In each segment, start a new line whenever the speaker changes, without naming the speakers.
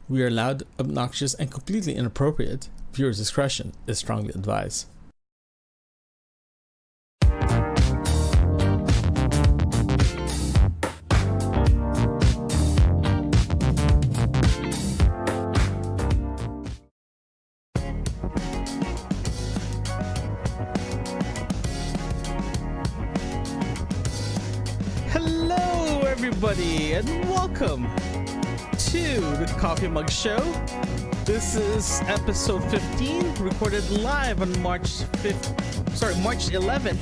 We are loud, obnoxious, and completely inappropriate. Viewers' discretion is strongly advised. Hello, everybody, and welcome to the Coffee Mug Show. This is episode 15, recorded live on March 11th,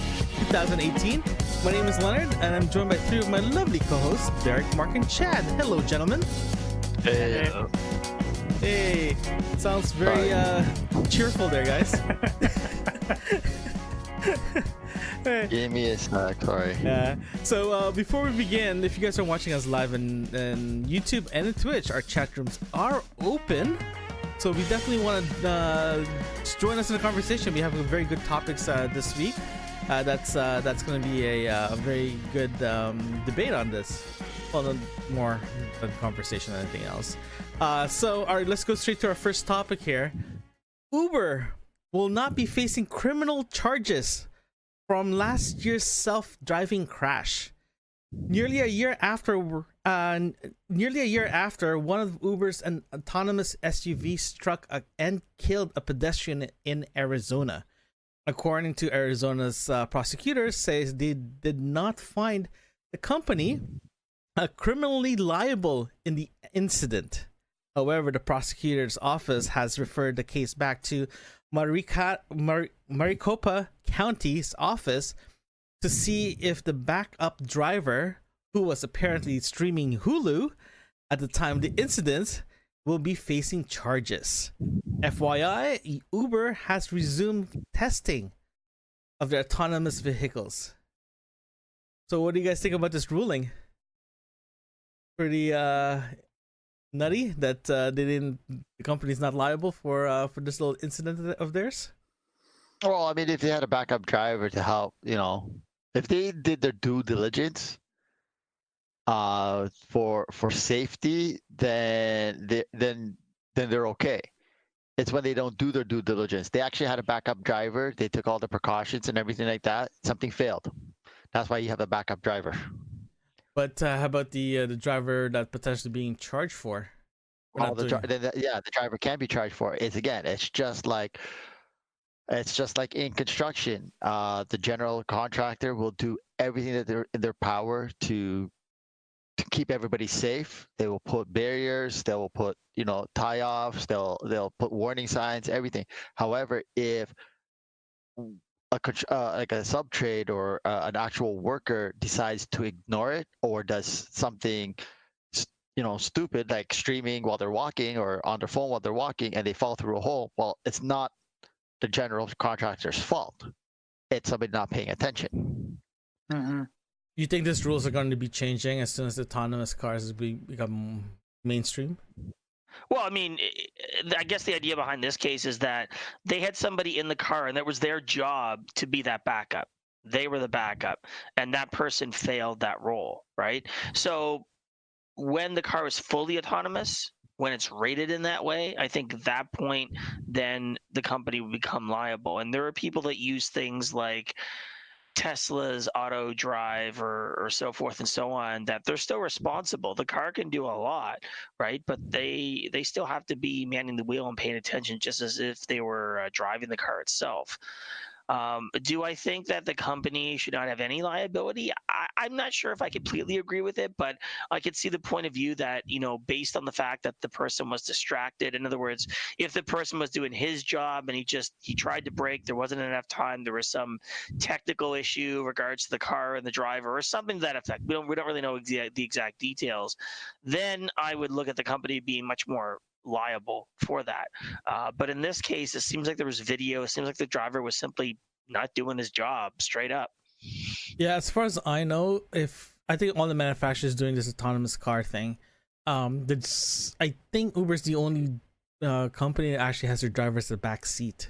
2018. My name is Leonard, and I'm joined by three of my lovely co-hosts, Derek, Mark, and Chad. Hello, gentlemen.
Hey.
Hey. Sounds very cheerful there, guys.
Give me a snack, sorry.
Yeah. So before we begin, if you guys are watching us live in YouTube and in Twitch, our chat rooms are open. So we definitely want to join us in the conversation. We have very good topics this week. That's going to be a very good debate on this. Well, more than conversation than anything else. So all right, let's go straight to our first topic here. Uber will not be facing criminal charges from last year's self-driving crash. Nearly a year after, one of Uber's autonomous SUV struck and killed a pedestrian in Arizona. According to Arizona's prosecutors, says they did not find the company criminally liable in the incident. However, the prosecutor's office has referred the case back to Maricopa County's office to see if the backup driver, who was apparently streaming Hulu at the time of the incident, will be facing charges. FYI, Uber has resumed testing of their autonomous vehicles. So what do you guys think about this ruling? Pretty nutty that the company's not liable for this little incident of theirs.
Well, I mean, if they had a backup driver to help, if they did their due diligence for safety, then they're okay. It's when they don't do their due diligence. They actually had a backup driver. They took all the precautions and everything like that. Something failed. That's why you have a backup driver.
But how about the driver that potentially being charged for?
The driver can be charged for it. It's just like in construction. The general contractor will do everything that they're in their power to keep everybody safe. They will put barriers. They will put tie-offs. They'll put warning signs. Everything. However, if like a sub-trade or an actual worker decides to ignore it or does something stupid like streaming while they're walking or on their phone while they're walking and they fall through a hole, well, it's not the general contractor's fault. It's somebody not paying attention.
Mm-hmm.
You think these rules are going to be changing as soon as autonomous cars become mainstream?
Well, I mean, I guess the idea behind this case is that they had somebody in the car and that was their job to be that backup. They were the backup, and that person failed that role, right? So when the car is fully autonomous, when it's rated in that way, I think at that point, then the company would become liable. And there are people that use things like Tesla's auto drive or so forth and so on, that they're still responsible. The car can do a lot, right? But they still have to be manning the wheel and paying attention just as if they were driving the car itself. Do I think that the company should not have any liability? I'm not sure if I completely agree with it, but I could see the point of view that, based on the fact that the person was distracted. In other words, if the person was doing his job and he tried to brake, there wasn't enough time, there was some technical issue in regards to the car and the driver or something to that effect. We don't really know the exact details. Then I would look at the company being much more liable for that. But in this case, it seems like there was video. It seems like the driver was simply not doing his job straight up.
Yeah, as far as I know, I think all the manufacturers doing this autonomous car thing, I think Uber's the only company that actually has their drivers in the back seat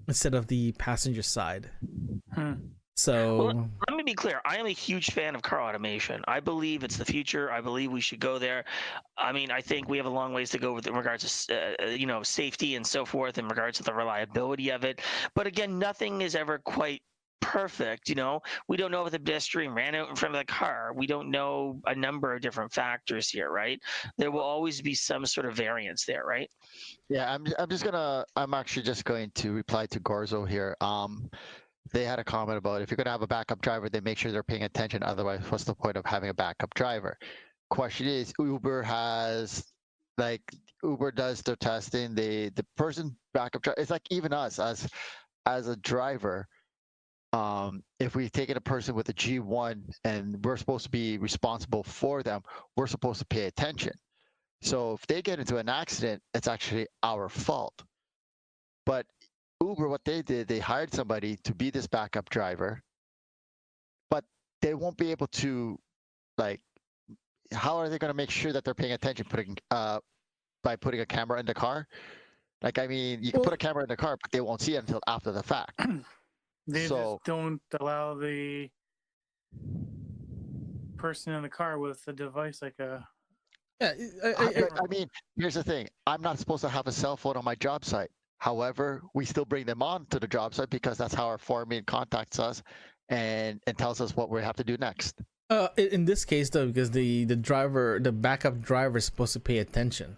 instead of the passenger side. So
let me be clear. I am a huge fan of car automation. I believe it's the future. I believe we should go there. I mean, I think we have a long ways to go in regards to safety and so forth, in regards to the reliability of it. But again, nothing is ever quite perfect. We don't know if the pedestrian ran out in front of the car. We don't know a number of different factors here, right? There will always be some sort of variance there, right?
Yeah, I'm actually just going to reply to Gorzo here. They had a comment about if you're gonna have a backup driver, they make sure they're paying attention. Otherwise, what's the point of having a backup driver? Question is, Uber does their testing. The person backup driver, it's like even us as a driver. If we take in a person with a G1 and we're supposed to be responsible for them, we're supposed to pay attention. So if they get into an accident, it's actually our fault. But Uber, what they did, they hired somebody to be this backup driver, but they won't be able to, how are they going to make sure that they're paying attention by putting a camera in the car? You can put a camera in the car, but they won't see it until after the fact.
They just don't allow the person in the car with a device like a...
yeah,
here's the thing. I'm not supposed to have a cell phone on my job site. However, we still bring them on to the job site because that's how our foreman contacts us and tells us what we have to do next.
In this case, though, because the backup driver is supposed to pay attention.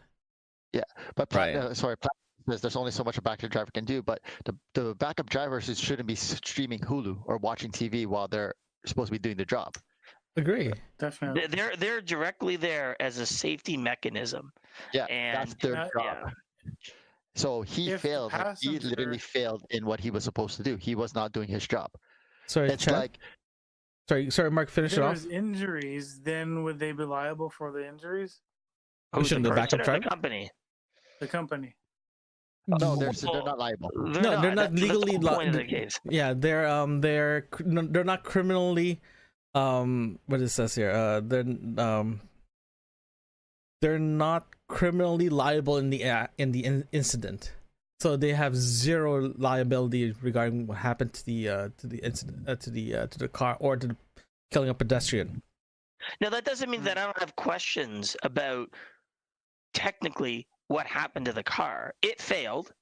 Yeah, but there's only so much a backup driver can do. But the backup drivers shouldn't be streaming Hulu or watching TV while they're supposed to be doing the job.
Agree.
Definitely.
They're directly there as a safety mechanism.
Yeah,
and
that's their job.
Yeah.
So he failed. He literally failed in what he was supposed to do. He was not doing his job.
Sorry,
it's like.
Sorry, Mark. Finish it off.
If there was injuries, then would they be liable for the injuries?
Who's the
backup driver?
The company.
The company.
No, they're not liable.
They're not legally
liable.
Yeah, they're not criminally. What it says here. They're not criminally liable in the incident, so they have zero liability regarding what happened to the incident to the car or to killing a pedestrian.
Now that doesn't mean that I don't have questions about technically what happened to the car. It failed,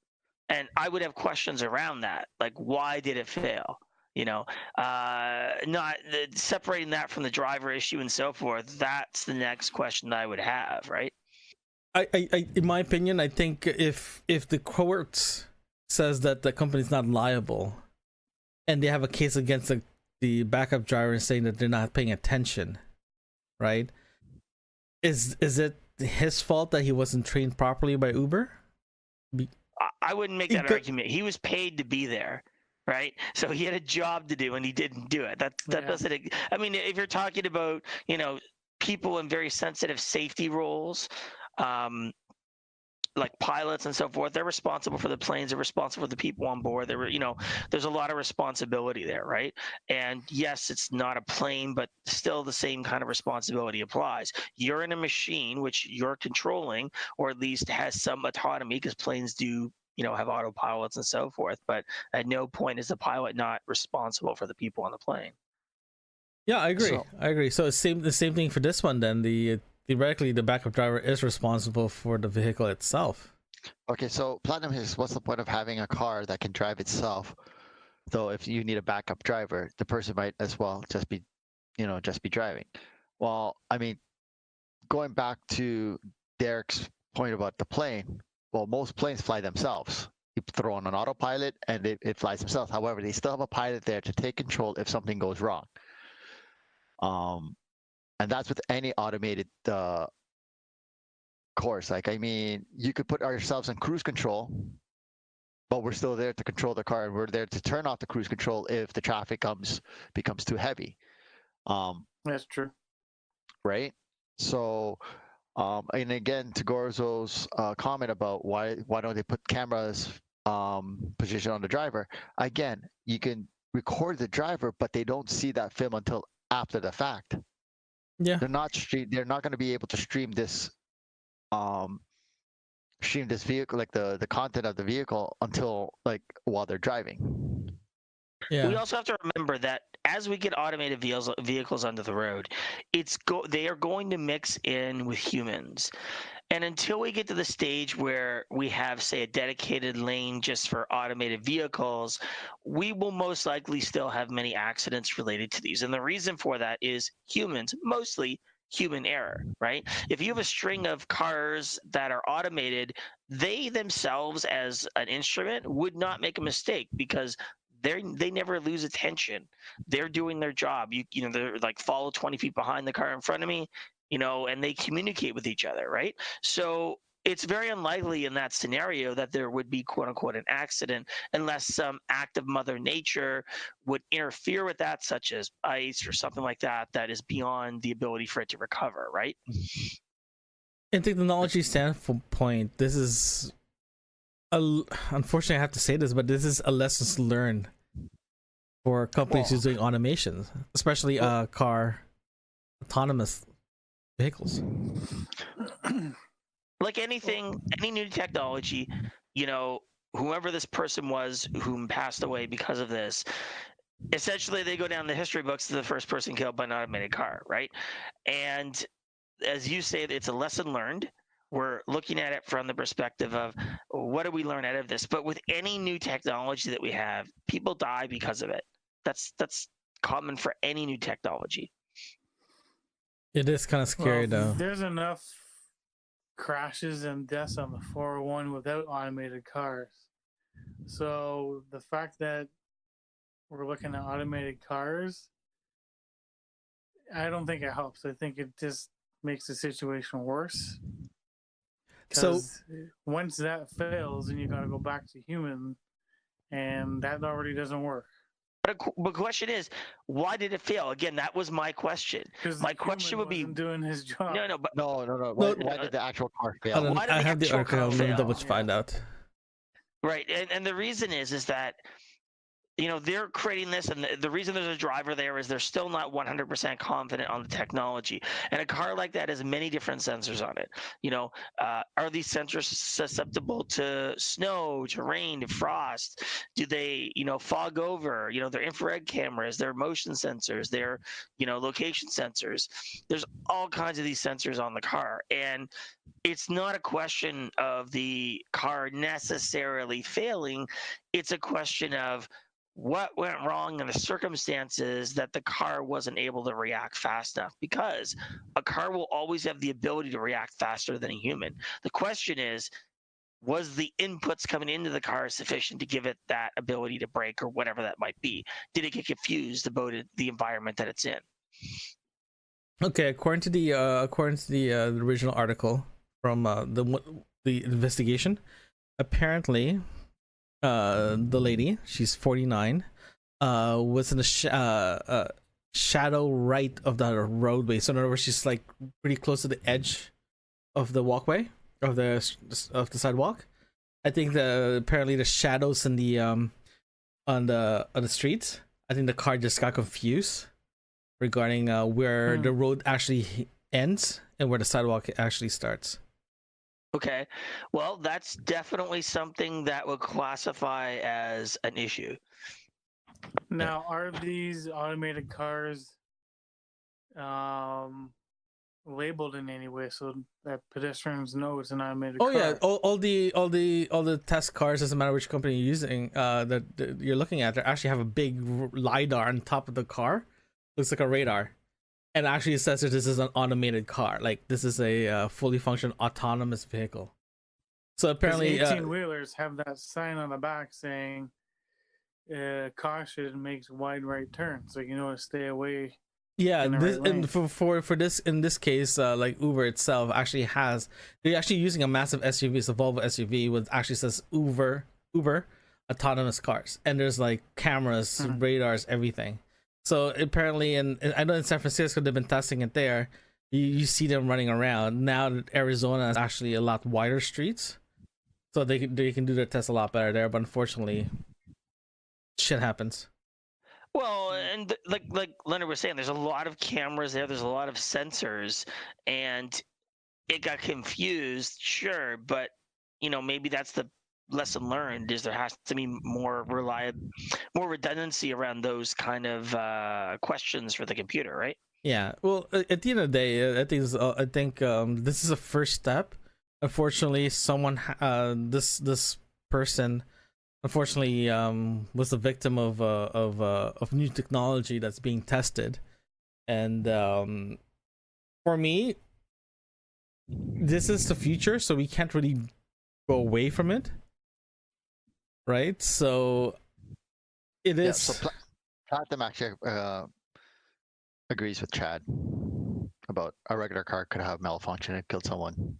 and I would have questions around that, like why did it fail? Not separating that from the driver issue and so forth. That's the next question that I would have, right?
I in my opinion, I think if the court says that the company's not liable, and they have a case against the backup driver saying that they're not paying attention, right? Is it his fault that he wasn't trained properly by Uber?
I wouldn't make that argument. He was paid to be there. Right, so he had a job to do and he didn't do it. That doesn't. I mean, if you're talking about people in very sensitive safety roles, like pilots and so forth, they're responsible for the planes. They're responsible for the people on board. There's a lot of responsibility there, right? And yes, it's not a plane, but still the same kind of responsibility applies. You're in a machine which you're controlling, or at least has some autonomy, because planes do have autopilots and so forth, but at no point is the pilot not responsible for the people on the plane.
Yeah, I agree. So it's the same thing for this one then. Theoretically, the backup driver is responsible for the vehicle itself.
Okay, so Platinum is, what's the point of having a car that can drive itself? Though if you need a backup driver, the person might as well just be driving. Well, I mean, going back to Derek's point about the plane, well, most planes fly themselves. You throw on an autopilot and it flies themselves. However, they still have a pilot there to take control if something goes wrong. And that's with any automated course. You could put ourselves in cruise control, but we're still there to control the car, and we're there to turn off the cruise control if the traffic becomes too heavy.
That's true.
Right? So... and again, to Gorzo's comment about why don't they put cameras position on the driver? Again, you can record the driver, but they don't see that film until after the fact.
Yeah,
they're not going to be able to stream this vehicle, like the content of the vehicle, until while they're driving.
Yeah.
We also have to remember that as we get automated vehicles onto the road, they are going to mix in with humans. And until we get to the stage where we have, say, a dedicated lane just for automated vehicles, we will most likely still have many accidents related to these. And the reason for that is humans, mostly human error, right? If you have a string of cars that are automated, they themselves as an instrument would not make a mistake because they never lose attention. They're doing their job. You know, they're like follow 20 feet behind the car in front of me, you know, and they communicate with each other, right? So it's very unlikely in that scenario that there would be quote unquote an accident unless some act of Mother Nature would interfere with that, such as ice or something like that, that is beyond the ability for it to recover, right?
In technology standpoint, this is unfortunately I have to say this, but this is a lessons learned for companies who's doing automations, especially car autonomous vehicles.
Like anything, any new technology, you know, whoever this person was whom passed away because of this, essentially they go down the history books to the first person killed by an automated car, right? And as you say, it's a lesson learned. We're looking at it from the perspective of what do we learn out of this? But with any new technology that we have, people die because of it. That's common for any new technology.
It is kind of scary though.
There's enough crashes and deaths on the 401 without automated cars. So the fact that we're looking at automated cars, I don't think it helps. I think it just makes the situation worse.
So
once that fails, then you got to go back to human, and that already doesn't work.
But the question is, why did it fail? Again, that was my question. My question would be
doing his job.
No. Why did the actual car fail?
I have the article. Let me double find out.
Right, and the reason is that, you know, they're creating this, and the reason there's a driver there is they're still not 100% confident on the technology. And a car like that has many different sensors on it. You know, are these sensors susceptible to snow, to rain, to frost? Do they, you know, fog over? You know, their infrared cameras, their motion sensors, their, you know, location sensors. There's all kinds of these sensors on the car, and it's not a question of the car necessarily failing. It's a question of what went wrong in the circumstances that the car wasn't able to react fast enough, because a car will always have the ability to react faster than a human. The question is, was the inputs coming into the car sufficient to give it that ability to brake or whatever that might be? Did it get confused about the environment that it's in?
Okay, according to the original article from the investigation, apparently the lady, she's 49, was in the shadow right of the roadway. So in other words, she's like pretty close to the edge of the walkway of the sidewalk. I think apparently the shadows in the on the streets. I think the car just got confused regarding where the road actually ends and where the sidewalk actually starts.
Okay, well, that's definitely something that would classify as an issue.
Now, are these automated cars labeled in any way so that pedestrians know it's an automated car?
Yeah, all the test cars, doesn't matter which company you're using, that you're looking at, they actually have a big LiDAR on top of the car. Looks like a radar. And actually, it says that this is an automated car. Like, this is a fully functional autonomous vehicle. So apparently,
18-wheelers have that sign on the back saying, "Caution, makes wide right turn," so you know to stay away.
Yeah, this
right
and for this, in this case, like Uber itself actually has, they're actually using a massive SUV. It's a Volvo SUV with actually says Uber autonomous cars, and there's like cameras, radars, everything. So apparently, and I know in San Francisco they've been testing it there. You see them running around. Now Arizona is actually a lot wider streets, so they can do their tests a lot better there. But unfortunately, shit happens.
Well, and like Leonard was saying, there's a lot of cameras there. There's a lot of sensors, and it got confused. Sure, but you know, maybe that's the lesson learned is there has to be more redundancy around those kind of questions for the computer, right?
Yeah. Well, at the end of the day, I think this is a first step. Unfortunately, this person, unfortunately, was the victim of new technology that's being tested, and for me, this is the future, so we can't really go away from it, right? So it is.
So Platinum actually agrees with Chad about a regular car could have malfunction and kill someone.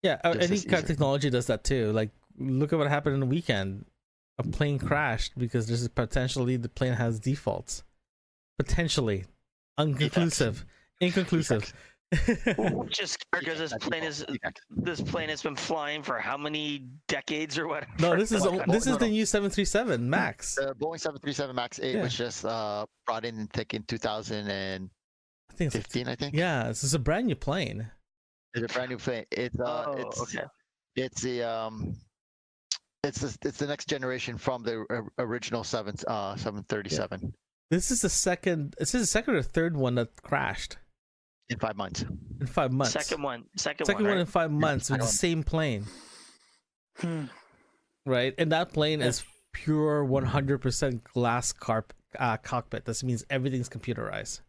Yeah,
Just
any
as
kind of
easy.
technology does that too. Like, look at what happened in the weekend. A plane crashed because there's potentially the plane has defaults. Potentially, inconclusive.
Just because this plane has been flying for how many decades or whatever.
No, this is
No,
the new 737 Max.
The Boeing 737 MAX 8
Yeah.
was just brought in, I think, in 2015,
I think
I think.
yeah, this is a brand new plane.
It's a brand new plane. It's
okay.
it's the it's the next generation from the original 737
This is the second. This is the second or third one that crashed
in 5 months.
in 5 months.
Second one
Second one
right?
in 5 months with the same plane, right? And that plane is pure 100% glass cockpit. This means everything's computerized.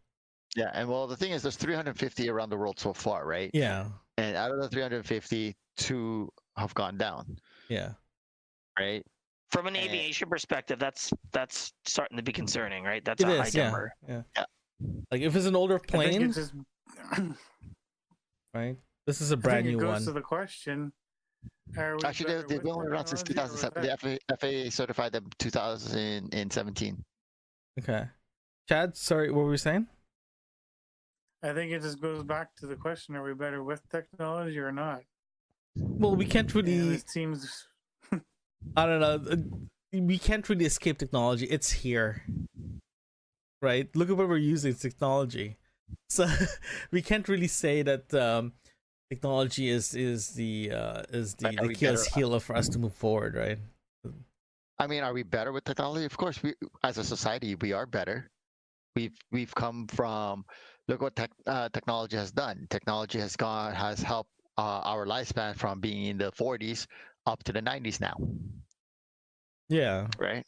Yeah, and well, the thing is, there's 350 around the world so far, right?
Yeah,
And out of the 350, 2 have gone down,
yeah.
right?
From an aviation perspective, that's starting to be concerning, right? That's
It
a
is,
high
yeah,
number.
yeah.
Yeah.
Like if it's an older
I think
plane,
it just,
right? This is a
I
brand
think
new
it goes
one.
to the question.
Actually, they've been around since 2007. The FAA certified them 2017.
Okay, Chad. Sorry, what were we saying?
I think it just goes back to the question: are we better with technology or not?
Well, we can't
And
really.
it seems
I don't know. We can't really escape technology. It's here, right? Look at what we're using. It's technology, so we can't really say that technology is the
Are we
Achilles
better-
heel for us to move forward, right?
I mean, are we better with technology? Of course, we as a society we are better. We've come from, look what technology has done. Technology has helped our lifespan from being in the 40s up to the 90s now,
Yeah,
right?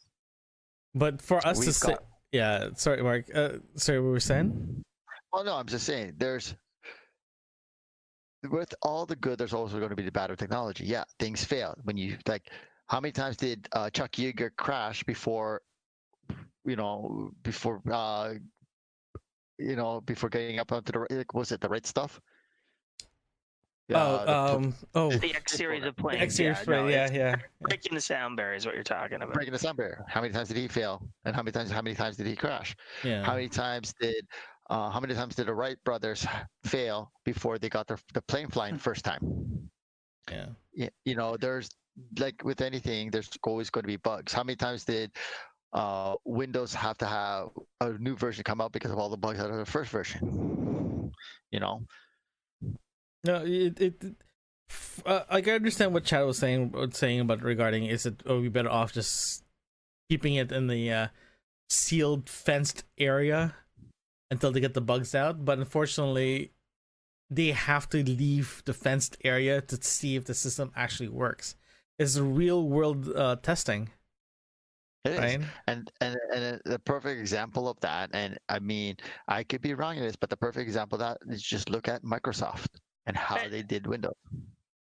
but for us to
We've
say,
got-
yeah. Sorry, Mark. Sorry, what were we saying?
Well, no, I'm just saying there's with all the good, there's also going to be the bad of technology. Yeah, things fail when you like. How many times did Chuck Yeager crash before before getting up onto the was it the right stuff?
Oh,
The X series of planes.
X series, right?
it's
Yeah.
breaking the sound barrier is what you're talking about.
breaking the sound barrier. How many times did he fail? And how many times did he crash?
Yeah.
How many times did the Wright brothers fail before they got the plane flying first time?
Yeah.
There's like with anything, there's always going to be bugs. How many times did Windows have to have a new version come out because of all the bugs out of the first version?
No, I can understand what Chad was saying about regarding are we better off just keeping it in the sealed, fenced area until they get the bugs out. But unfortunately, they have to leave the fenced area to see if the system actually works. It's real world testing.
It is.
Right?
And the perfect example of that, and I mean, I could be wrong in this, but the perfect example of that is just look at Microsoft and how they did Windows.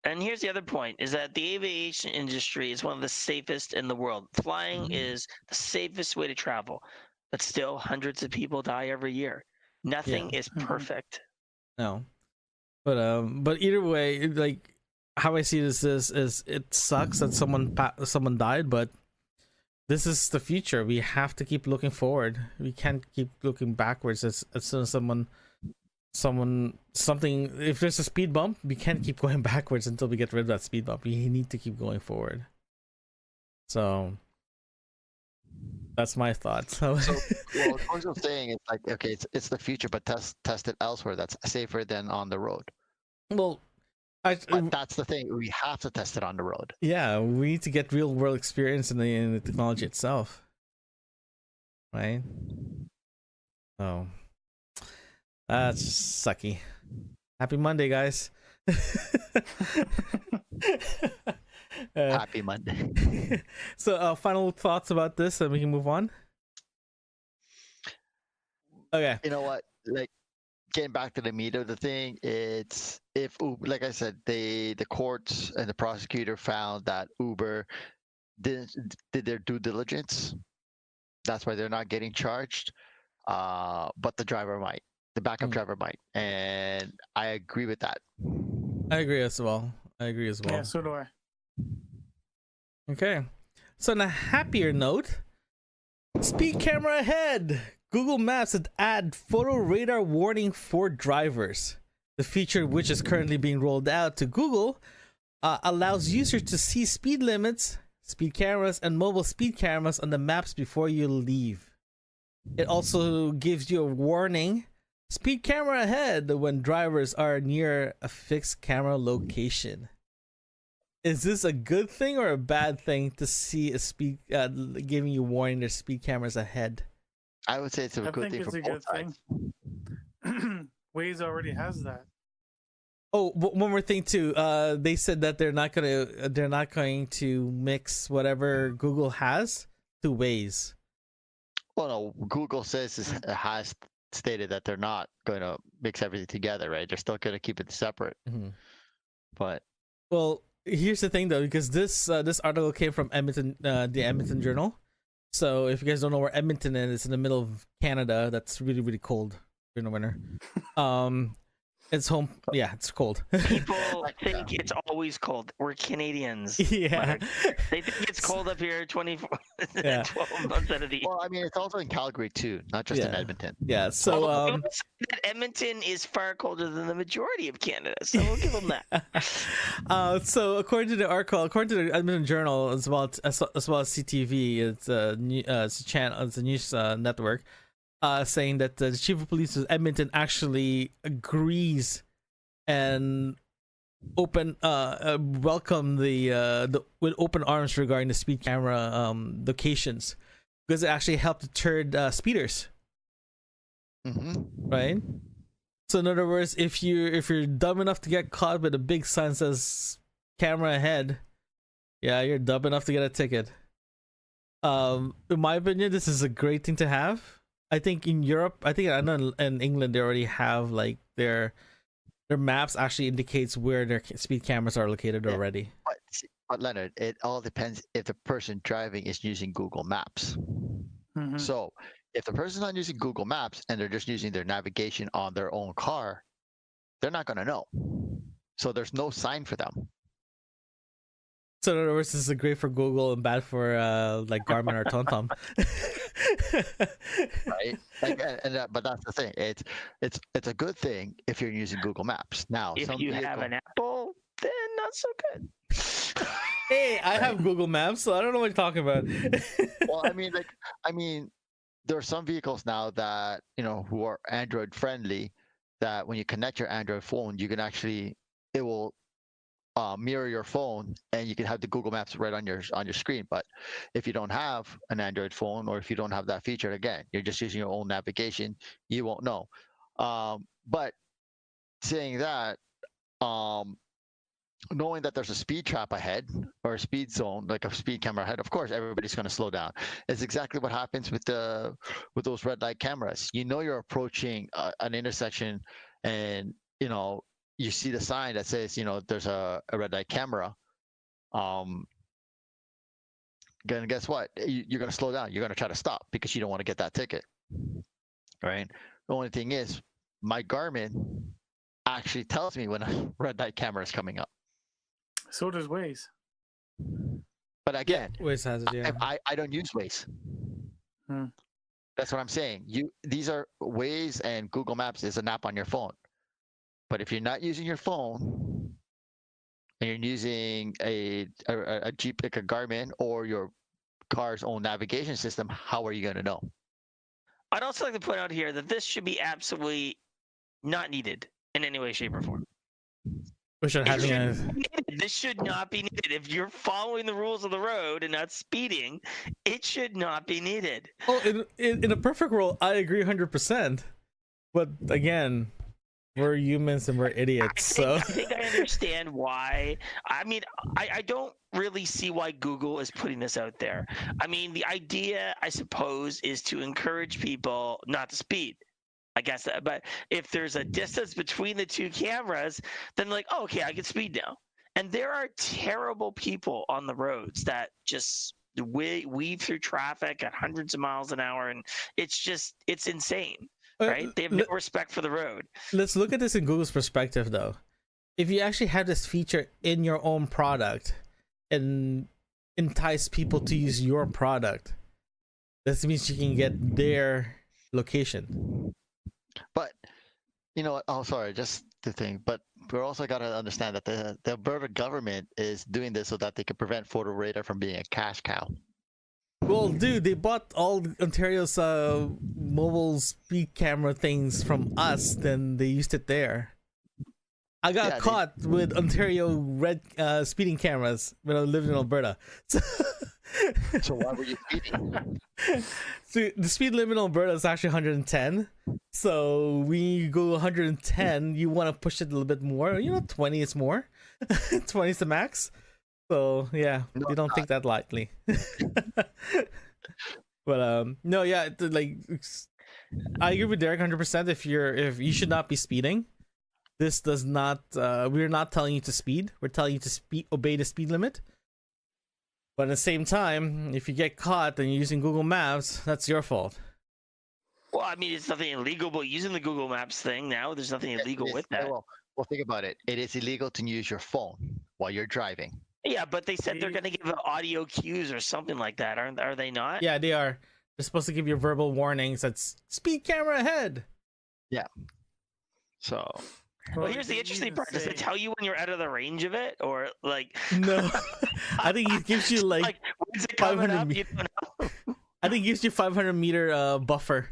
And here's the other point: is that the aviation industry is one of the safest in the world. Flying is the safest way to travel, but still, hundreds of people die every year. Nothing is perfect.
No, but either way, like how I see this is it sucks that someone died, but this is the future. We have to keep looking forward. We can't keep looking backwards. As soon as something, if there's a speed bump, we can't keep going backwards until we get rid of that speed bump. We need to keep going forward. So that's my thoughts.
So, well, what I'm saying is like, okay, it's the future, but test it elsewhere. That's safer than on the road.
Well,
But that's the thing. We have to test it on the road.
Yeah, we need to get real world experience in the technology itself, right? Oh, that's sucky. Happy Monday, guys.
Happy Monday.
So, final thoughts about this, and we can move on. Okay.
You know what? Like, getting back to the meat of the thing, it's if like I said, the courts and the prosecutor found that Uber did their due diligence. That's why they're not getting charged. But the driver might, the backup driver might, and I agree with that.
I agree as well.
Yeah, so do I.
Okay. So on a happier note, speed camera ahead. Google Maps had add photo radar warning for drivers. The feature, which is currently being rolled out to Google, allows users to see speed limits, speed cameras, and mobile speed cameras on the maps before you leave. It also gives you a warning, speed camera ahead, when drivers are near a fixed camera location. Is this a good thing or a bad thing to see a speed giving you warning there's speed cameras ahead?
I would say it's a good thing for both sides.
Waze already has that.
Oh, one more thing too. They said that they're not going to mix whatever Google has to Waze.
Well, no, Google has stated that they're not going to mix everything together, right? They're still going to keep it separate.
Mm-hmm.
But
well, here's the thing though, because this article came from Edmonton, the Edmonton Journal. So if you guys don't know where Edmonton is, it's in the middle of Canada. That's really, really cold during the winter. It's home. Yeah, it's cold.
People think it's always cold. We're Canadians.
Yeah.
They think it's cold up here 12 months out of the year.
Well, I mean, it's also in Calgary too, not just in Edmonton.
Yeah. So
Edmonton is far colder than the majority of Canada, so we'll give them that.
So according to the article, according to the Edmonton Journal, as well as CTV, it's a channel, it's a news network. Saying that the chief of police of Edmonton actually agrees and welcome the with open arms regarding the speed camera locations, because it actually helped deter speeders.
Mm-hmm.
Right. So in other words, if you're dumb enough to get caught with a big sign that says "camera ahead," yeah, you're dumb enough to get a ticket. In my opinion, this is a great thing to have. I think in Europe, I know in England they already have like their maps actually indicates where their speed cameras are located already.
But Leonard, it all depends if the person driving is using Google Maps.
Mm-hmm.
So if the person's not using Google Maps and they're just using their navigation on their own car, they're not going to know. So there's no sign for them.
So in other words, this is great for Google and bad for like Garmin or TomTom.
Right? But that's the thing. It's a good thing if you're using Google Maps. Now,
if you have an Apple, then not so good.
Hey, I have Google Maps, so I don't know what you're talking about.
Well, I mean, there are some vehicles now that who are Android friendly. That when you connect your Android phone, you can actually it will mirror your phone, and you can have the Google Maps right on your screen. But if you don't have an Android phone, or if you don't have that feature, again, you're just using your own navigation, you won't know. But saying that, knowing that there's a speed trap ahead or a speed zone, like a speed camera ahead, of course everybody's going to slow down. It's exactly what happens with those red light cameras. You're approaching an intersection, and you see the sign that says, there's a red light camera. Guess what? You're going to slow down. You're going to try to stop because you don't want to get that ticket. Right? The only thing is, my Garmin actually tells me when a red light camera is coming up.
So does Waze.
But again,
Waze has it, yeah.
I don't use Waze. That's what I'm saying. These are Waze, and Google Maps is an app on your phone. But if you're not using your phone and you're using a Jeep, like a Garmin, or your car's own navigation system, how are you going to know?
I'd also like to point out here that this should be absolutely not needed in any way, shape, or form.
We should have a.
This should not be needed. If you're following the rules of the road and not speeding, it should not be needed.
Oh, in a perfect world, I agree 100%. But again, we're humans and we're idiots.
I think I understand why. I mean, I don't really see why Google is putting this out there. I mean, the idea, I suppose, is to encourage people not to speed. I guess that, but if there's a distance between the two cameras, then like, oh, okay, I can speed now. And there are terrible people on the roads that just weave through traffic at hundreds of miles an hour, and it's insane, right? They have no respect for the road.
Let's look at this in Google's perspective, though. If you actually have this feature in your own product and entice people to use your product, this means you can get their location.
But you know what? Oh, sorry, just the thing. But we're also got to understand that the Alberta government is doing this so that they can prevent photo radar from being a cash cow.
Well, dude, they bought all Ontario's mobile speed camera things from us, then they used it there. I got caught with Ontario red speeding cameras when I lived in Alberta.
So why were you speeding?
So the speed limit in Alberta is actually 110. So when you go 110, you want to push it a little bit more. 20 is more. 20 is the max. So yeah, they don't think that lightly. But no, yeah, like I agree with Derek 100%. If you should not be speeding. This does not. We're not telling you to speed. We're telling you to obey the speed limit. But at the same time, if you get caught and you're using Google Maps, that's your fault.
Well, I mean, it's nothing illegal, but using the Google Maps thing now, there's nothing illegal with that.
Well, think about it. It is illegal to use your phone while you're driving.
Yeah, but they said they're going to give audio cues or something like that, are they not?
Yeah, they are. They're supposed to give you verbal warnings. That's speed camera ahead.
Yeah. So.
Well, here's the interesting part. Does it tell you when you're out of the range of it, or like?
No, I think it gives you like
when's it coming up? You don't know.
I think it gives you 500 meter buffer.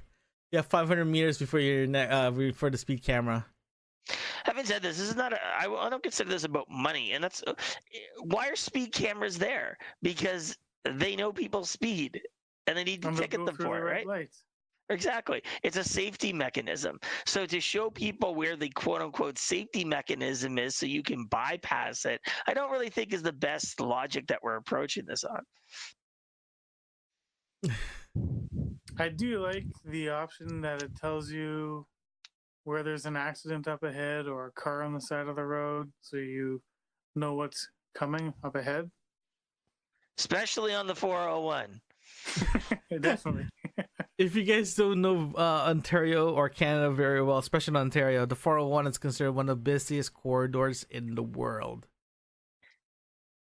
Yeah, 500 meters before before the speed camera.
Having said this is not. I don't consider this about money, and that's why are speed cameras there? Because they know people speed, and they need to ticket them for it, right? Lights. Exactly. It's a safety mechanism. So to show people where the quote unquote safety mechanism is so you can bypass it, I don't really think is the best logic that we're approaching this on.
I do like the option that it tells you where there's an accident up ahead or a car on the side of the road so you know what's coming up ahead.
Especially on the 401.
Definitely.
If you guys don't know Ontario or Canada very well, especially in Ontario, the 401 is considered one of the busiest corridors in the world.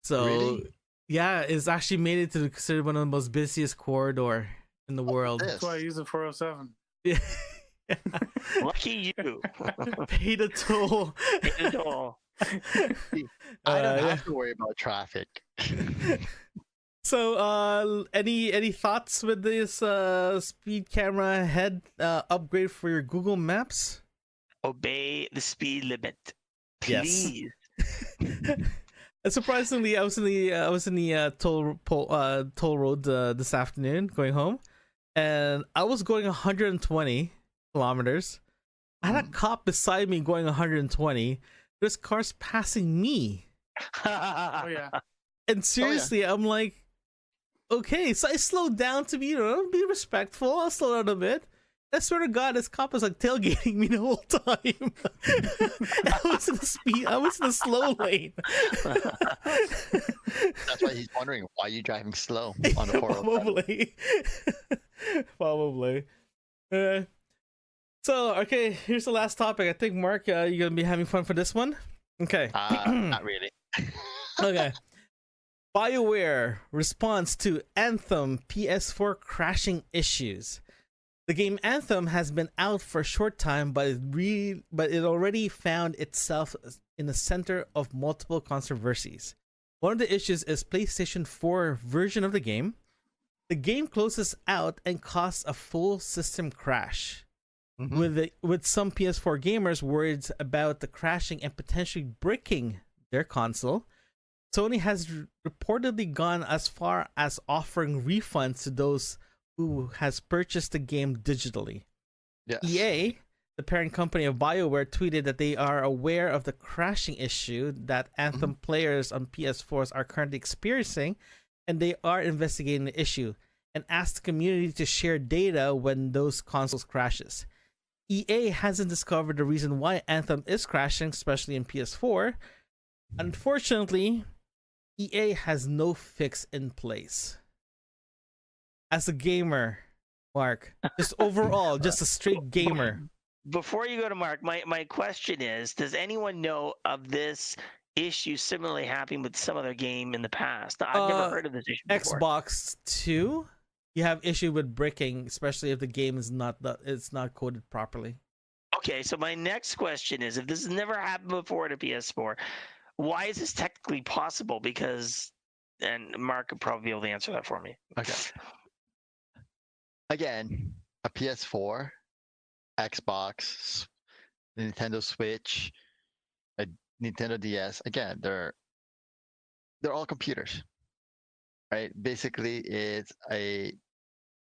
So,
really?
Yeah, it's actually made it to considered one of the most busiest corridor in the world.
That's why I use the 407.
Yeah.
Lucky you.
Pay the toll.
Pay the toll.
I don't have to worry about traffic.
So, any thoughts with this speed camera head upgrade for your Google Maps?
Obey the speed limit, please.
Yes. Surprisingly, I was in the toll road this afternoon going home, and I was going 120 kilometers. I had a cop beside me going 120. There's cars passing me.
Oh yeah.
And seriously, I'm like, okay, so I slowed down to be respectful. I'll slow down a bit. I swear to God, this cop was like tailgating me the whole time. I was in the slow lane.
That's why he's wondering why you're driving slow on the 405.
Probably. So, okay, here's the last topic. I think, Mark, you're going to be having fun for this one? Okay.
Not really.
Okay. BioWare responds to Anthem PS4 crashing issues. The game Anthem has been out for a short time, but it already found itself in the center of multiple controversies. One of the issues is PlayStation 4 version of the game. The game closes out and causes a full system crash.
Mhm.
with some PS4 gamers worried about the crashing and potentially bricking their console. Sony has reportedly gone as far as offering refunds to those who has purchased the game digitally.
Yes.
EA, the parent company of BioWare, tweeted that they are aware of the crashing issue that Anthem players on PS4s are currently experiencing, and they are investigating the issue and asked the community to share data when those consoles crashes. EA hasn't discovered the reason why Anthem is crashing, especially in PS4. Unfortunately, EA has no fix in place. As a gamer, Mark, just overall, just a straight gamer.
Before you go to Mark, my question is, does anyone know of this issue similarly happening with some other game in the past? I've never heard of this issue before.
Xbox 2, you have issue with bricking, especially if the game is it's not coded properly.
Okay, so my next question is, if this has never happened before to PS4, why is this technically possible? Because, and Mark could probably be able to answer that for me.
Okay. Again, a PS4, Xbox, Nintendo Switch, a Nintendo DS. Again, they're all computers, right? Basically, it's a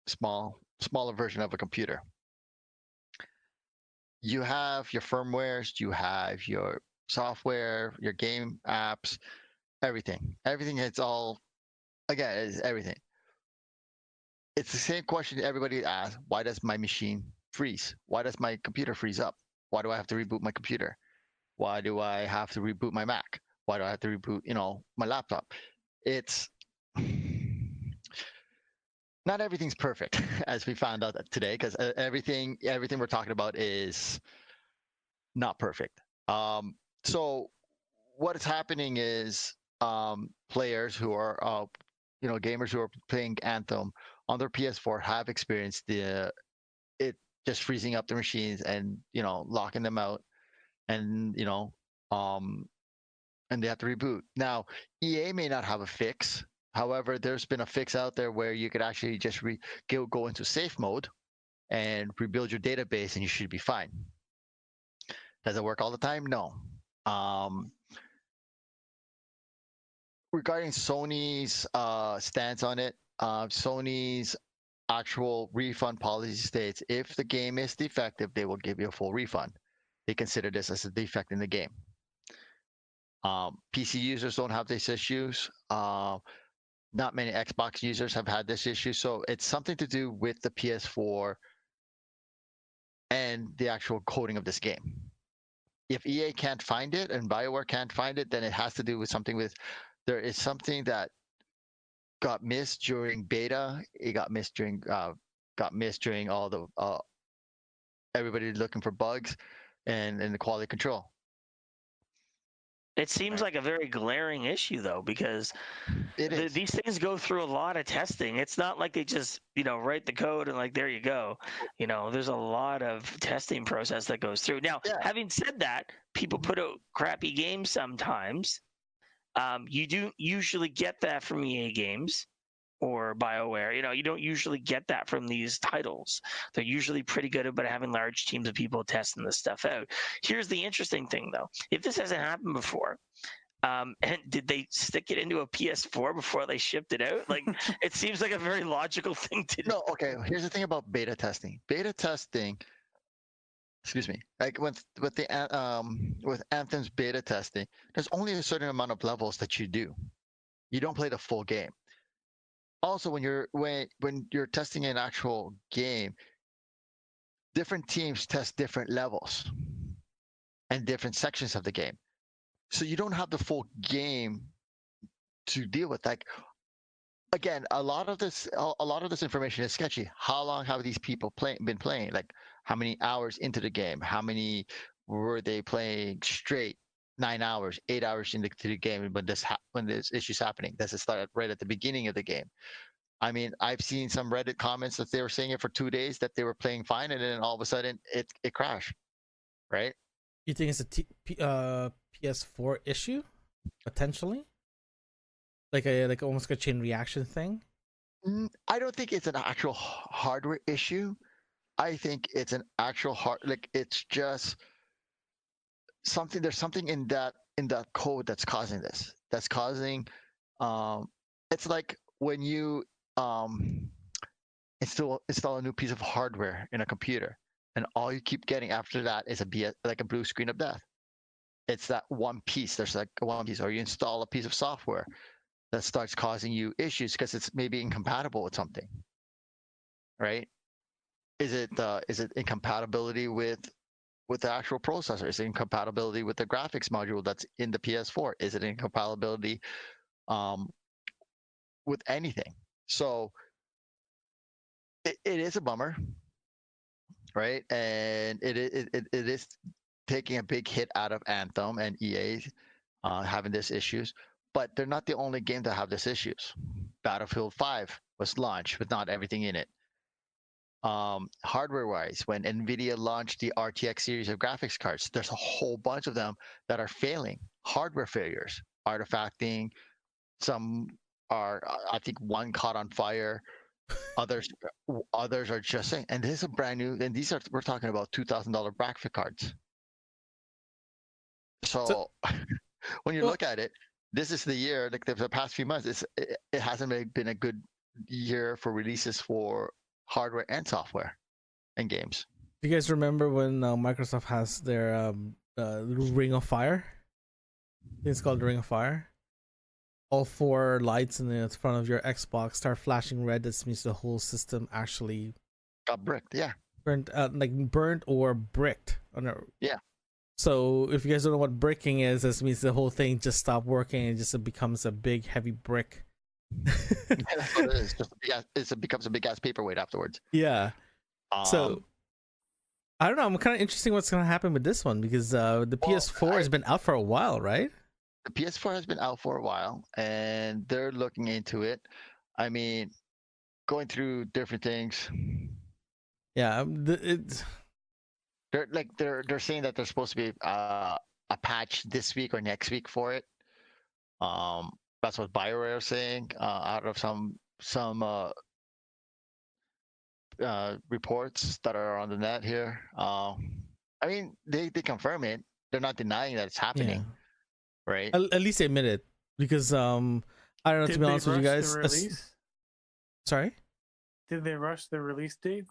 smaller version of a computer. You have your firmwares, you have your software, your game apps, everything. Everything is all, again, it's everything. It's the same question everybody asks. Why does my machine freeze? Why does my computer freeze up? Why do I have to reboot my computer? Why do I have to reboot my Mac? Why do I have to reboot, my laptop? It's not everything's perfect, as we found out today, because everything we're talking about is not perfect. So what is happening is players who are, gamers who are playing Anthem on their PS4 have experienced it just freezing up the machines and locking them out, and and they have to reboot. Now, EA may not have a fix. However, there's been a fix out there where you could actually just go into safe mode and rebuild your database, and you should be fine. Does it work all the time? No. Regarding Sony's stance on it, Sony's actual refund policy states if the game is defective, they will give you a full refund. They consider this as a defect in the game. PC users don't have these issues. Not many Xbox users have had this issue, so it's something to do with the PS4 and the actual coding of this game. If EA can't find it and BioWare can't find it, then it has to do with there is something that got missed during beta. It got missed during all the everybody looking for bugs and the quality control.
It seems like a very glaring issue, though, because these things go through a lot of testing. It's not like they just, write the code and there you go. There's a lot of testing process that goes through. Now, having said that, people put out crappy games sometimes. You do usually get that from EA games or BioWare. You don't usually get that from these titles. They're usually pretty good about having large teams of people testing this stuff out. Here's the interesting thing, though. If this hasn't happened before, and did they stick it into a PS4 before they shipped it out? It seems like a very logical thing to do.
No, okay. Here's the thing about beta testing. Beta testing, excuse me, with Anthem's beta testing, there's only a certain amount of levels that you do. You don't play the full game. Also, when you're testing an actual game, different teams test different levels and different sections of the game. So you don't have the full game to deal with. Again, a lot of this information is sketchy. How long have these people been playing? How many hours into the game? How many were they playing straight? 9 hours, 8 hours into the game when this issue's happening? Does it start right at the beginning of the game? I mean, I've seen some Reddit comments that they were saying it for 2 days that they were playing fine, and then all of a sudden it crashed. Right?
You think it's a PS4 issue potentially? Like almost a chain reaction thing?
I don't think it's an actual hardware issue. I think it's an actual hard, like it's just something. There's something in that code that's causing this. That's causing. Um, it's like when you install a new piece of hardware in a computer, and all you keep getting after that is like a blue screen of death. It's that one piece. There's like one piece, or you install a piece of software that starts causing you issues because it's maybe incompatible with something, right? Is it incompatibility with the actual processor? Is it incompatibility with the graphics module that's in the PS4? Is it incompatibility with anything? So it is a bummer, right? And it is taking a big hit out of Anthem and EA having these issues. But they're not the only game that have these issues. Battlefield 5 was launched with not everything in it. Hardware-wise, when NVIDIA launched the RTX series of graphics cards, there's a whole bunch of them that are failing. Hardware failures, artifacting. Some are, I think, one caught on fire. Others are just saying, and this is a brand new. And we're talking about $2,000 graphic cards. So when you look at it, this is the year. Like the past few months, it hasn't been a good year for releases for hardware and software and games.
Do you guys remember when Microsoft has their Ring of Fire? I think it's called Ring of Fire. All 4 lights in the front of your Xbox start flashing red. This means the whole system actually
got bricked. Yeah,
burnt or bricked.
Yeah. So
if you guys don't know what bricking is, this means the whole thing just stopped working and it becomes a big heavy brick.
That's what it is. It becomes a big ass paperweight afterwards.
Yeah. So I don't know. I'm kind of interested what's going to happen with this one because the PS4 has been out for a while, right?
The PS4 has been out for a while, and they're looking into it. I mean, going through different things.
Yeah,
they're saying that there's supposed to be a patch this week or next week for it. That's what BioWare is saying out of some reports that are on the net here. I mean, they confirm it. They're not denying that it's happening, right?
At least they admit it because I don't know. To be honest with you guys, sorry.
Did they rush the release date?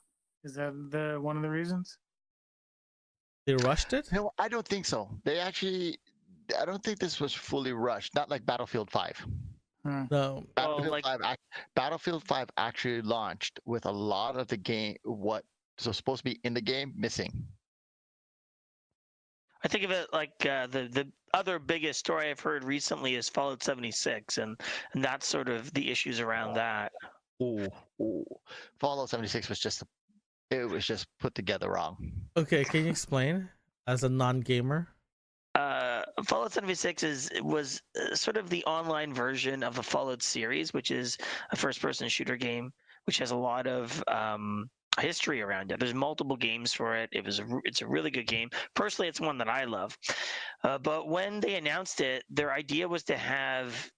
Is that one of the reasons?
They rushed it?
No, I don't think so. I don't think this was fully rushed. Not like Battlefield 5.
No.
Battlefield 5 actually launched with a lot of the game, what was supposed to be in the game, missing.
I think of it like the other biggest story I've heard recently is Fallout 76, and that's sort of the issues around that.
Ooh. Fallout 76 was just put together wrong.
Okay, can you explain as a non-gamer?
Fallout 76 was sort of the online version of the Fallout series, which is a first-person shooter game, which has a lot of history around it. There's multiple games for it. It's a really good game. Personally, it's one that I love. But when they announced it, their idea was to have,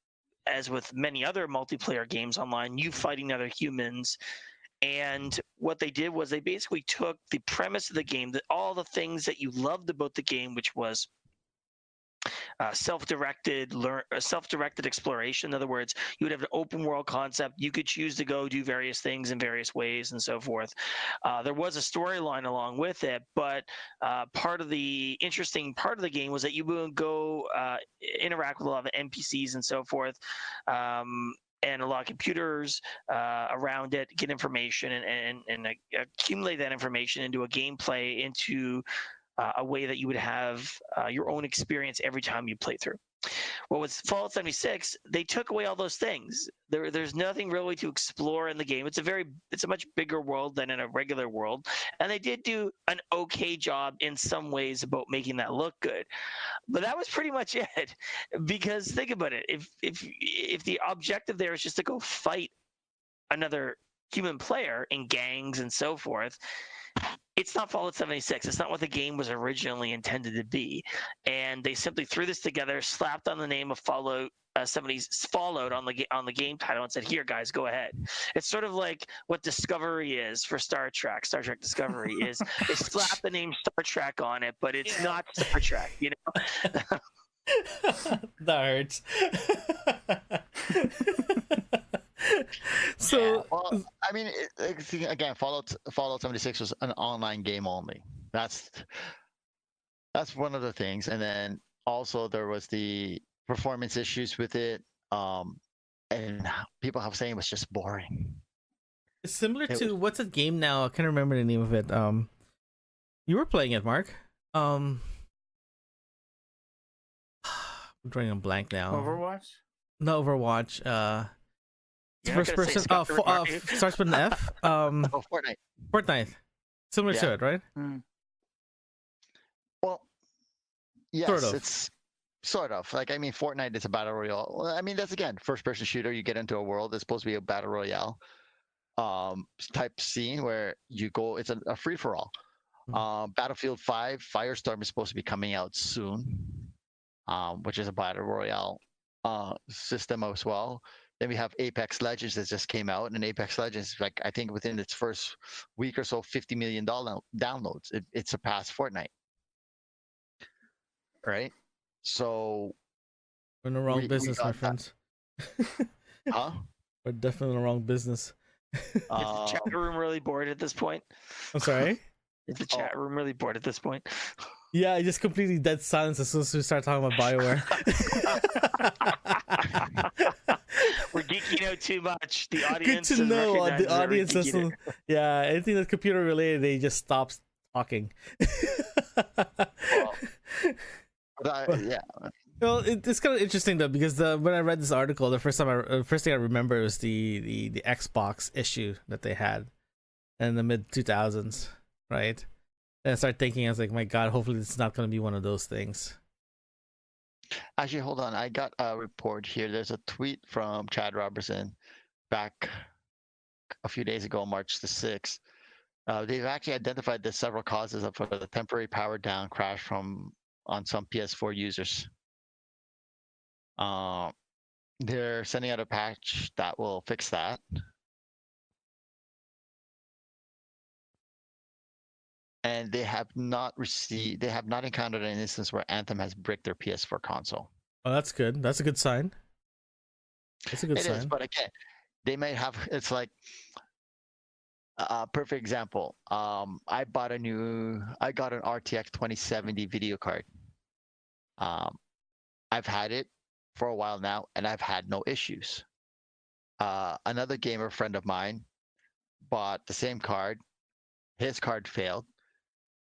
as with many other multiplayer games online, you fighting other humans. And what they did was they basically took the premise of the game, all the things that you loved about the game, which was self-directed exploration. In other words, you would have an open world concept. You could choose to go do various things in various ways and so forth. There was a storyline along with it, but part of the interesting part of the game was that you would go interact with a lot of NPCs and so forth. And a lot of computers around it, get information and accumulate that information into a gameplay, into a way that you would have your own experience every time you play through. Well, with Fallout 76, they took away all those things. There's nothing really to explore in the game. It's a much bigger world than in a regular world, and they did do an okay job in some ways about making that look good. But that was pretty much it. Because think about it: if the objective there is just to go fight another human player in gangs and so forth, it's not Fallout 76. It's not what the game was originally intended to be. And they simply threw this together, slapped on the name of Fallout 70s on the game title and said, "Here, guys, go ahead." It's sort of like what Discovery is for Star Trek. Star Trek Discovery is they slap the name Star Trek on it, but it's not Star Trek, you know.
That hurts. So,
well, I mean, again, Fallout 76 was an online game only. That's one of the things, and then also there was the performance issues with it, and people have saying it was just boring.
it's similar to what's that game now? I can't remember the name of it. You were playing it, Mark. I'm drawing a blank now.
Overwatch?
No, Overwatch. It's
You're not
first
gonna say
person.
Skyrim,
Starts with an F.
Oh, Fortnite.
Fortnite. Similar to
Yeah.
it, right?
Well, yes,
Sort of.
it's sort of. Like, I mean, Fortnite is a battle royale. Well, I mean, that's again first-person shooter. You get into a world. It's supposed to be a battle royale type scene where you go. It's a free-for-all. Battlefield 5 Firestorm is supposed to be coming out soon, which is a battle royale system as well. Then we have Apex Legends that just came out, and Apex Legends, like I think within its first week or so, 50 million downloads. It surpassed Fortnite, right? So
We're in the wrong
we
business, my
got that.
friends.
Huh?
We're definitely in the wrong business.
Is the chat room really bored at this point?
I'm sorry.
Is the chat room really bored at this point?
Yeah, I just completely dead silence as soon as we start talking about BioWare.
We're geeking out too much. The
Good
audience
to
has
know.
recognized
The
that we're
audience
geeking
doesn't.
out.
Yeah, anything that's computer related, they just stops talking.
Yeah.
Well, it's kind of interesting though, because when I read this article, the first thing I remember was the Xbox issue that they had in the mid 2000s, right? And I started thinking, I was like, my God, hopefully it's not going to be one of those things.
Actually, hold on. I got a report here. There's a tweet from Chad Robertson back a few days ago, March the 6th. They've actually identified the several causes for the temporary power down crash on some PS4 users. They're sending out a patch that will fix that. And they have not encountered an instance where Anthem has bricked their PS4 console.
Oh, that's good. That's a good sign. That's a good sign.
It is, but again, they may have. It's like a perfect example. I got an RTX 2070 video card. I've had it for a while now, and I've had no issues. Another gamer friend of mine bought the same card. His card failed.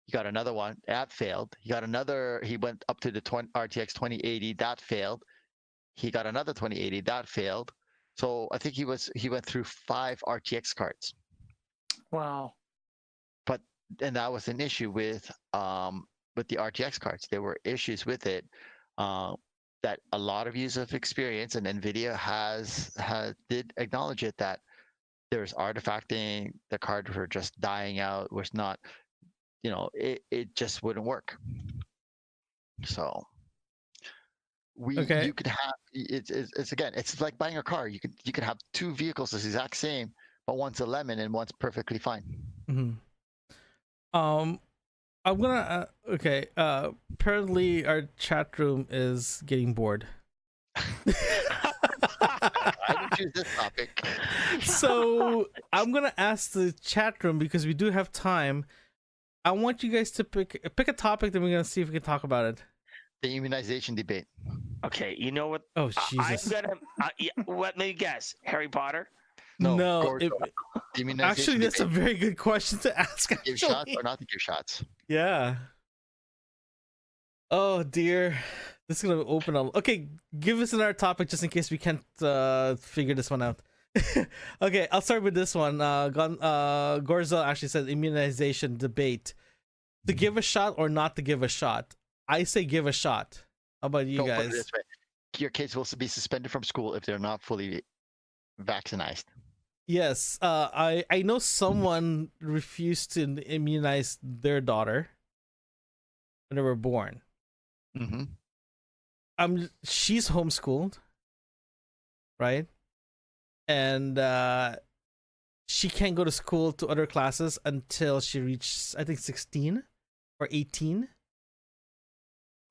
He got another one that failed. He went up to the RTX 2080 that failed. He got another 2080 that failed. So I think he went through 5 RTX cards.
Wow.
And that was an issue with the RTX cards. There were issues with it that a lot of users have experienced, and NVIDIA did acknowledge it, that there's artifacting, the cards were just dying out, was not, it just wouldn't work. So you could have it's like buying a car. You could have 2 vehicles that's the exact same, but one's a lemon and one's perfectly fine.
Mm-hmm. I'm gonna apparently our chat room is getting bored.
I didn't choose this topic.
So I'm gonna ask the chat room, because we do have time. I want you guys to pick a topic, then we're gonna see if we can talk about it.
The immunization debate.
Okay, you know what?
Oh Jesus!
I'm gonna. What? Let me guess. Harry Potter.
No.
The immunization
Actually, that's a
debate.
very good question to ask.
Give shots or not to give shots.
Yeah. Oh dear, this is gonna open up. Okay, give us another topic just in case we can't figure this one out. Okay, I'll start with this one. Gorzo actually said immunization debate: to give a shot or not to give a shot. I say give a shot. How about you
Don't put it
guys?
this way. Your kids will be suspended from school if they're not fully vaccinated.
Yes, I know someone refused to immunize their daughter when they were born.
Mm-hmm.
She's homeschooled, right? And she can't go to school to other classes until she reaches, I think, 16 or 18.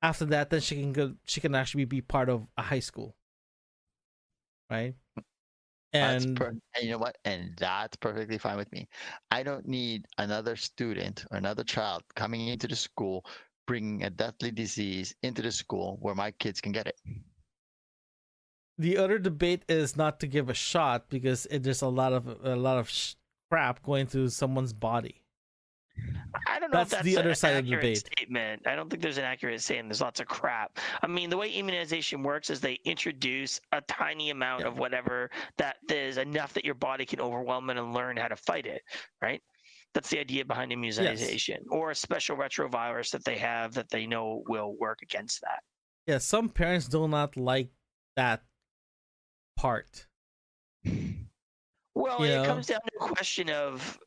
After that, then she can go. She can actually be part of a high school, right? And
And you know what? And that's perfectly fine with me. I don't need another student or another child coming into the school, bringing a deathly disease into the school where my kids can get it.
the other debate is not to give a shot because there's a lot of crap going through someone's body.
I don't know if
That's
that's
the other
an
side of the
accurate
debate.
statement. I don't think there's an accurate saying there's lots of crap. I mean, the way immunization works is they introduce a tiny amount of whatever that is enough that your body can overwhelm it and learn how to fight it, right? That's the idea behind immunization, or a special retrovirus that they have that they know will work against that.
Yeah, some parents do not like that part.
Well,
You
it
know?
comes down to a question of,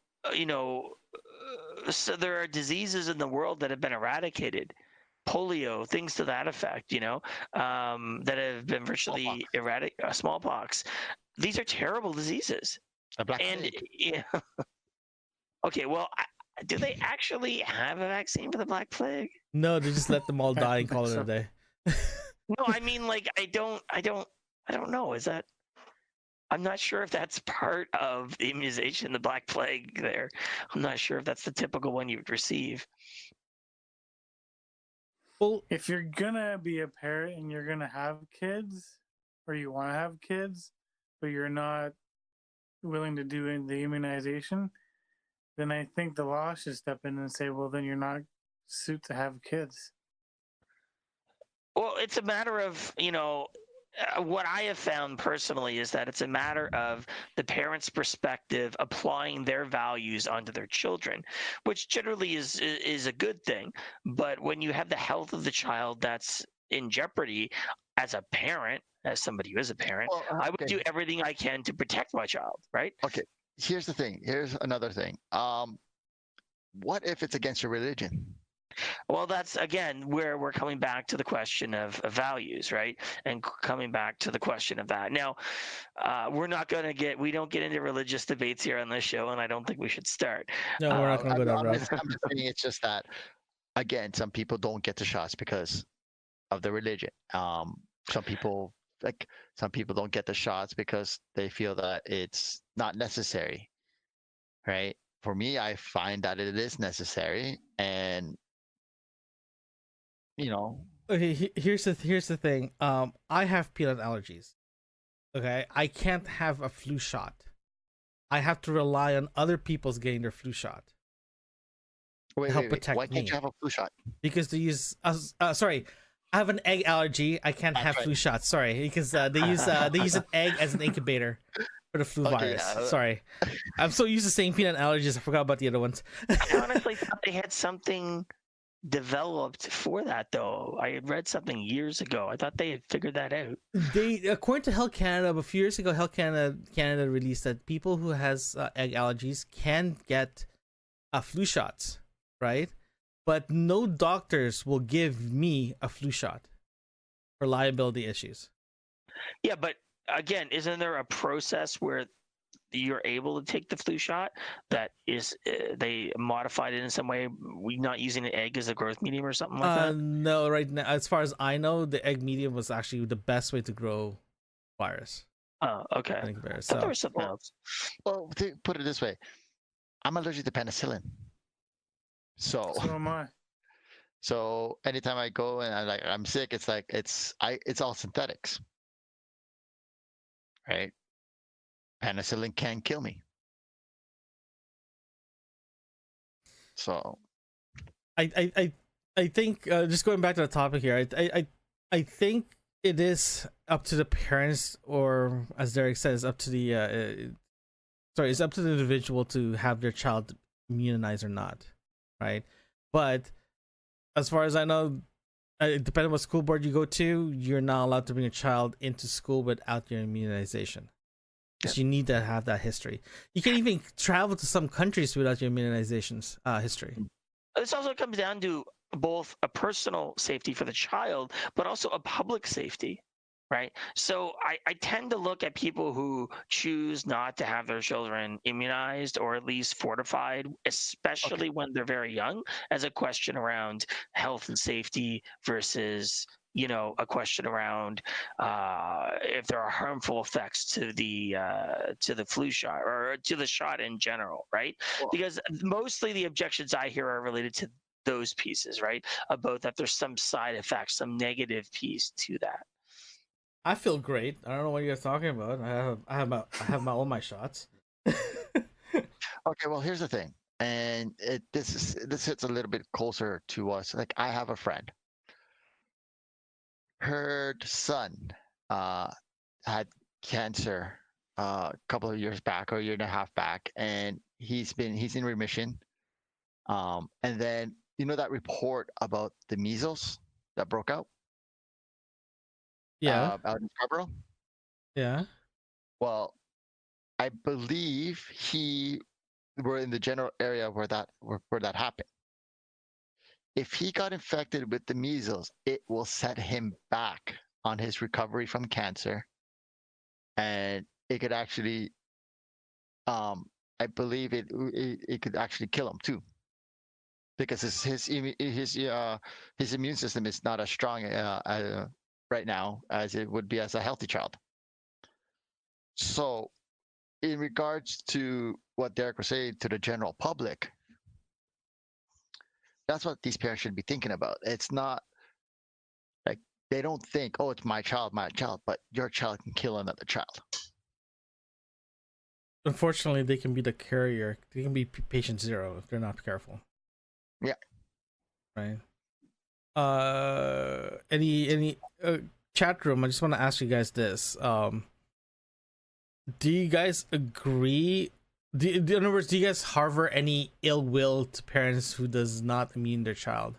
so there are diseases in the world that have been eradicated, polio, things to that effect, that have been virtually eradicated, smallpox. These are terrible diseases.
A black
And
plague.
yeah, okay, well, do they actually have a vaccine for the Black Plague?
No, they just let them all die and call it a day.
No, I mean, like, I don't know. Is that? I'm not sure if that's part of the immunization, the Black Plague there. I'm not sure if that's the typical one you would receive.
Well,
If you're gonna be a parent and you're gonna have kids, or you want to have kids, but you're not willing to do the immunization, then I think the law should step in and say, well, then you're not suited to have kids.
Well, it's a matter of, what I have found personally is that it's a matter of the parent's perspective applying their values onto their children, which generally is a good thing. But when you have the health of the child that's in jeopardy, as a parent, as somebody who is a parent, I would do everything I can to protect my child, right?
Okay, here's the thing. Here's another thing. What if it's against your religion?
Well, that's again where we're coming back to the question of values, right? And coming back to the question of that. Now, we don't get into religious debates here on this show, and I don't think we should start.
no, we're not going to go down
I'm
road.
just saying it's just that, again, some people don't get the shots because of the religion. Some people don't get the shots because they feel that it's not necessary, right? For me, I find that it is necessary, and
Okay, here's the thing. I have peanut allergies. Okay, I can't have a flu shot. I have to rely on other people's getting their flu shot. Help protect
why can't
me.
you have a flu shot?
Because they use sorry, I have an egg allergy. I can't have flu shots. Sorry, because they use an egg as an incubator for the flu virus. Sorry, I'm so used to saying peanut allergies. I forgot about the other ones.
I honestly thought they had something developed for that, though. I had read something years ago. I thought they had figured that out.
They, according to Health Canada, a few years ago, Health Canada released that people who has egg allergies can get flu shots, right? But no doctors will give me a flu shot for liability issues.
Yeah, but again, isn't there a process where you're able to take the flu shot that is they modified it in some way? We not using an egg as a growth medium or something like that?
No, right now, as far as I know, the egg medium was actually the best way to grow virus.
Oh, okay.
I think there,
I thought there was something else.
Well, to put it this way, I'm allergic to penicillin. So
am I.
So anytime I go and I'm sick, it's all synthetics, right? Penicillin can kill me. So
I think just going back to the topic here, I think it is up to the parents, or as Derek says, up to the it's up to the individual to have their child immunized or not, right? But as far as I know, depending on what school board you go to, you're not allowed to bring a child into school without your immunization. because you need to have that history. You can't even travel to some countries without your immunizations history.
This also comes down to both a personal safety for the child, but also a public safety, right? So I tend to look at people who choose not to have their children immunized or at least fortified, especially when they're very young, as a question around health and safety versus, you know, a question around if there are harmful effects to the flu shot or to the shot in general, right? Because mostly the objections I hear are related to those pieces, right? About that there's some side effects, some negative piece to that.
I feel great. I don't know what you're talking about. I have all my shots.
Okay, well, here's the thing, and this hits a little bit closer to us. Like, I have a friend. Her son had cancer a couple of years back, or a year and a half back, and he's in remission. And then, you know, that report about the measles that broke out?
Yeah.
Out in Scarborough?
Yeah.
Well, I believe we're in the general area where that happened. If he got infected with the measles, it will set him back on his recovery from cancer, and it could actually, I believe it could actually kill him too, because his immune system is not as strong right now as it would be as a healthy child. So, in regards to what Derek was saying to the general public, that's what these parents should be thinking about. It's not like they don't think, oh, it's my child, but your child can kill another child.
Unfortunately, they can be the carrier. They can be patient zero if they're not careful.
Yeah.
Right. Any chat room? I just want to ask you guys this. Do you guys agree? In other words, do you guys harbor any ill will to parents who does not immune their child?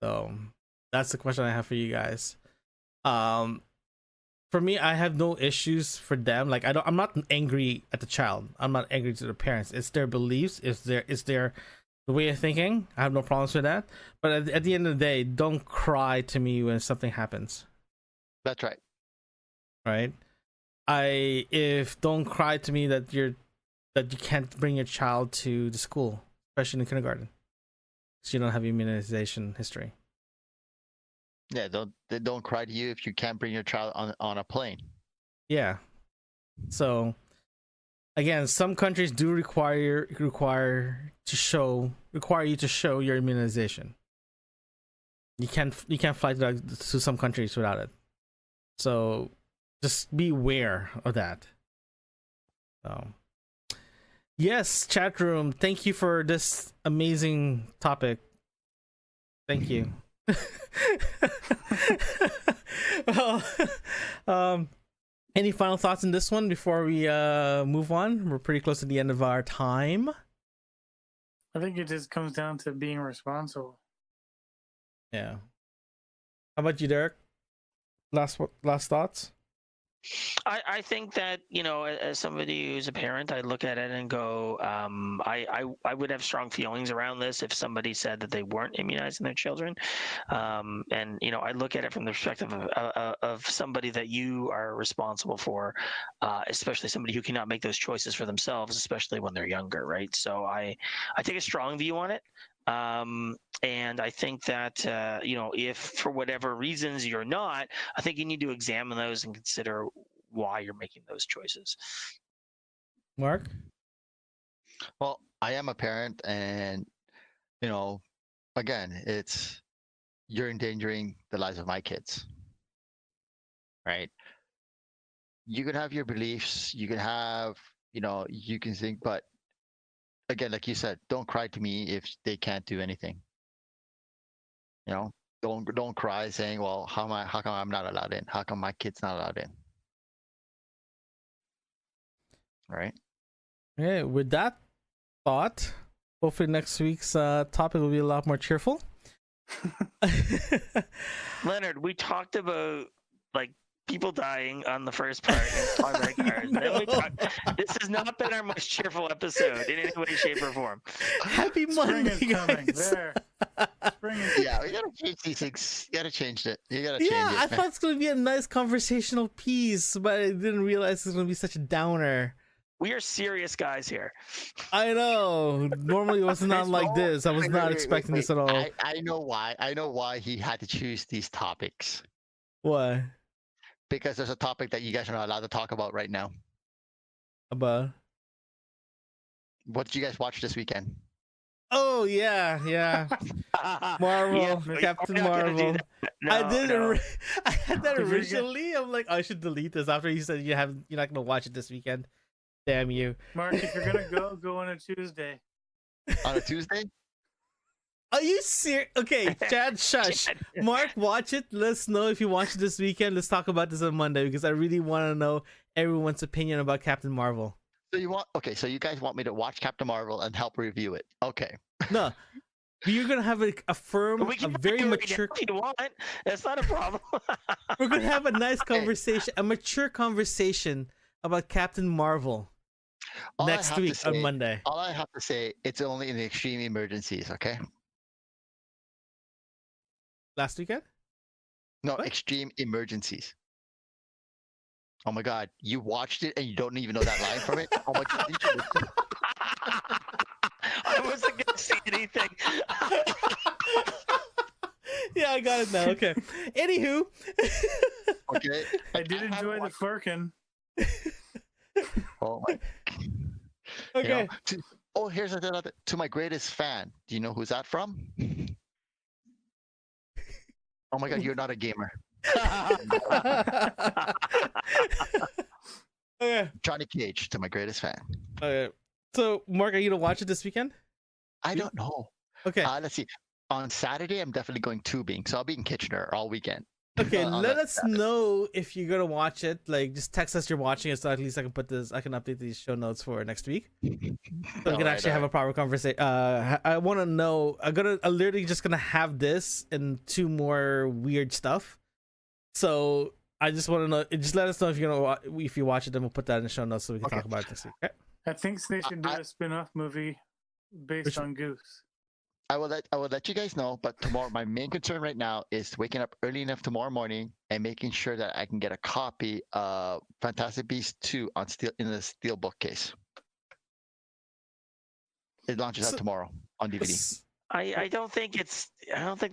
So that's the question I have for you guys. For me, I have no issues for them. Like, I'm not angry at the child. I'm not angry to the parents. It's their beliefs. It's their the way of thinking. I have no problems with that. But at the end of the day, don't cry to me when something happens.
That's right.
Right. Don't cry to me that you can't bring your child to the school, especially in kindergarten, because you don't have immunization history.
Yeah, don't cry to you if you can't bring your child on a plane.
Yeah. So again, some countries do require you to show your immunization. You can't fly to some countries without it. So just be aware of that. So, yes, chat room. Thank you for this amazing topic. Thank you. Well, any final thoughts on this one before we move on? We're pretty close to the end of our time.
I think it just comes down to being responsible.
Yeah. How about you, Derek? Last thoughts?
I think that, you know, as somebody who's a parent, I look at it and go, I would have strong feelings around this if somebody said that they weren't immunizing their children. And, you know, I look at it from the perspective of somebody that you are responsible for, especially somebody who cannot make those choices for themselves, especially when they're younger, right? So I take a strong view on it. And I think that, you know, if for whatever reasons you're not, I think you need to examine those and consider why you're making those choices.
Mark?
Well, I am a parent, and, you know, again, you're endangering the lives of my kids, right? You can have your beliefs, you can have, you know, you can think, but again, like you said, don't cry to me if they can't do anything. You know, don't cry saying, well, how come I'm not allowed in? How come my kid's not allowed in? All right.
Yeah, with that thought, hopefully next week's topic will be a lot more cheerful.
Leonard, we talked about like people dying on the first part and automatic cars. Then we talk. This has not been our most cheerful episode in any way, shape, or form.
Happy
Spring
Monday,
is coming.
guys.
There. Spring is
Yeah, we gotta change these things. You gotta change it. You gotta change
Yeah,
it.
I thought it's gonna be a nice conversational piece, but I didn't realize it's gonna be such a downer.
We are serious guys here.
I know. Normally, it was not like this. I was
Wait,
not
wait,
expecting
wait.
this at all.
I know why. I know why he had to choose these topics.
What
Because there's a topic that you guys are not allowed to talk about right now.
about?
What did you guys watch this weekend?
Oh yeah. Marvel,
Yeah,
Captain
we're not gonna do
Marvel.
that.
I
No,
did.
no.
I had that
Did you get-
originally. I'm like, I should delete this after you said you're not gonna watch it this weekend. Damn you.
Mark, if you're gonna go on a Tuesday.
On a Tuesday?
Are you serious? Okay, Chad, shush. Mark, watch it. Let us know if you watch it this weekend. Let's talk about this on Monday because I really want to know everyone's opinion about Captain Marvel.
So so you guys want me to watch Captain Marvel and help review it. Okay.
No, you're gonna have a firm,
We
a
can
very
do it
mature.
if you want. That's not a problem.
We're gonna have a nice conversation, a mature conversation about Captain Marvel
All I
next
have to
week on
say-
Monday.
All I have to say, it's only in the extreme emergencies, okay?
Last weekend?
No,
What?
extreme emergencies. Oh my god, you watched it and you don't even know that line from it? Oh my god, you should-
I wasn't gonna say anything.
Yeah, I got it now. Okay. Anywho.
okay?
I did
haven't
enjoy the
watched-
Firkin.
Oh my
Okay.
You know, here's another to my greatest fan. Do you know who's that from? Oh my god, you're not a gamer.
Okay.
Johnny Cage to my greatest fan.
Okay. So, Mark, are you gonna watch it this weekend?
I don't know.
Okay.
Let's see. On Saturday, I'm definitely going tubing, so I'll be in Kitchener all weekend.
Okay,
on
let
that
us know if you're gonna watch it. Like, just text us you're watching it, so at least I can update these show notes for next week, so we can
Alright,
actually have a proper conversation. I want to know. I'm literally just gonna have this and 2 more weird stuff. So I just want to know. Just let us know if if you watch it, then we'll put that in the show notes so we can
Okay.
talk about it next week. Okay?
I think they should do a spin-off movie based
Which-
on Goose.
I will let you guys know, but tomorrow my main concern right now is waking up early enough tomorrow morning and making sure that I can get a copy of Fantastic Beasts 2 in the steel bookcase. It launches out tomorrow on DVD.
I don't think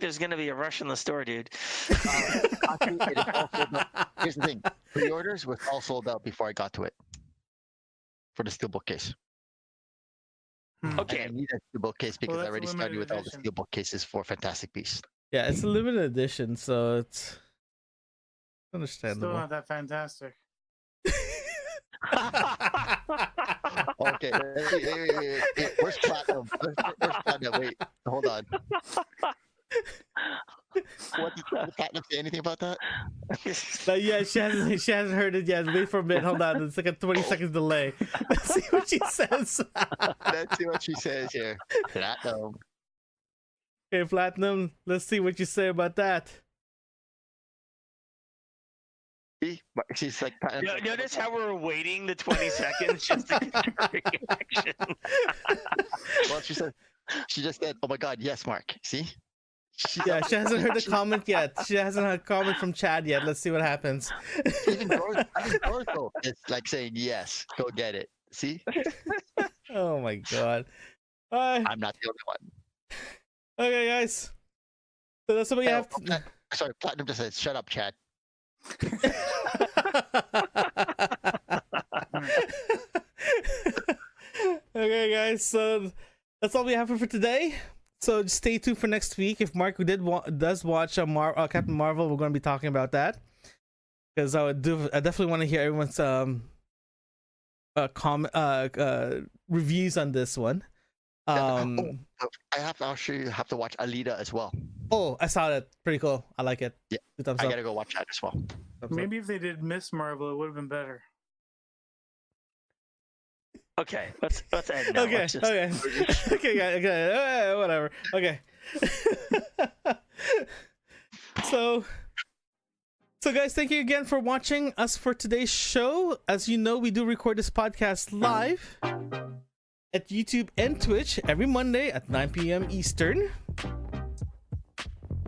there's gonna be a rush in the store, dude.
Actually, it is all sold out. Here's the thing: pre-orders was all sold out before I got to it for the steel bookcase. And
Okay.
I need a steel bookcase because I
that's a
already started
limited
with all the
edition.
steel bookcases for Fantastic Beasts.
Yeah, it's a limited edition, so it's
Still
understandable.
not that fantastic.
Okay, wait, where's platinum? Where's platinum? Wait, hold on. What did platinum say anything about that?
But yeah, she hasn't heard it yet. Wait for a minute. Hold on. It's like a 20 seconds delay. Let's see what she says.
Let's see what she says here. Platinum.
Okay, Platinum. Let's see what you say about that.
See? She's like, platinum.
Notice how we're waiting the 20 seconds just to get your reaction.
Well, she just said, "Oh my God, yes, Mark." See?
Yeah, she hasn't heard the comment yet. She hasn't heard a comment from Chad yet. Let's see what happens.
Even Dorotho is like saying, "Yes, go get it." See?
Oh my god. Alright.
I'm not the only one.
Okay, guys. So that's what we have.
Sorry, Platinum just says, "Shut up, Chad."
Okay, guys. So that's all we have for today. So just stay tuned for next week. If Mark does watch Captain Marvel, we're going to be talking about that because I definitely want to hear everyone's reviews on this one.
I actually have to watch Alita as well.
Oh, I saw that. Pretty cool. I like it.
Yeah,
2 thumbs
I
up.
gotta go watch that as well.
Thumbs up.
Maybe if they did Miss Marvel, it would have been better.
Okay, let's end now.
Okay,
Let's just-
okay, okay, guys, okay, whatever. Okay. So So, guys, thank you again for watching us for today's show. As you know, we do record this podcast live at YouTube and Twitch every Monday at 9 p.m. Eastern.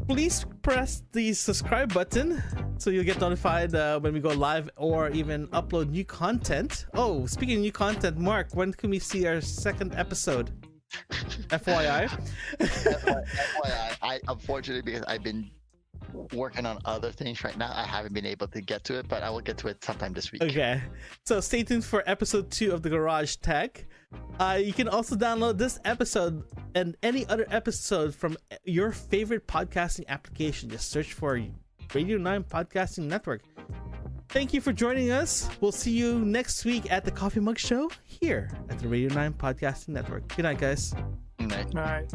Please press the subscribe button so you'll get notified when we go live or even upload new content. Oh, speaking of new content, Mark, when can we see our second episode? FYI.
I unfortunately, because I've been working on other things right now, I haven't been able to get to it, but I will get to it sometime this week.
Okay, so stay tuned for episode 2 of the Garage Tech. You can also download this episode and any other episode from your favorite podcasting application. Just search for Radio 9 Podcasting Network. Thank you for joining us. We'll see you next week at the Coffee Mug Show here at the Radio 9 Podcasting Network. Good night, guys.
Good night.
All right.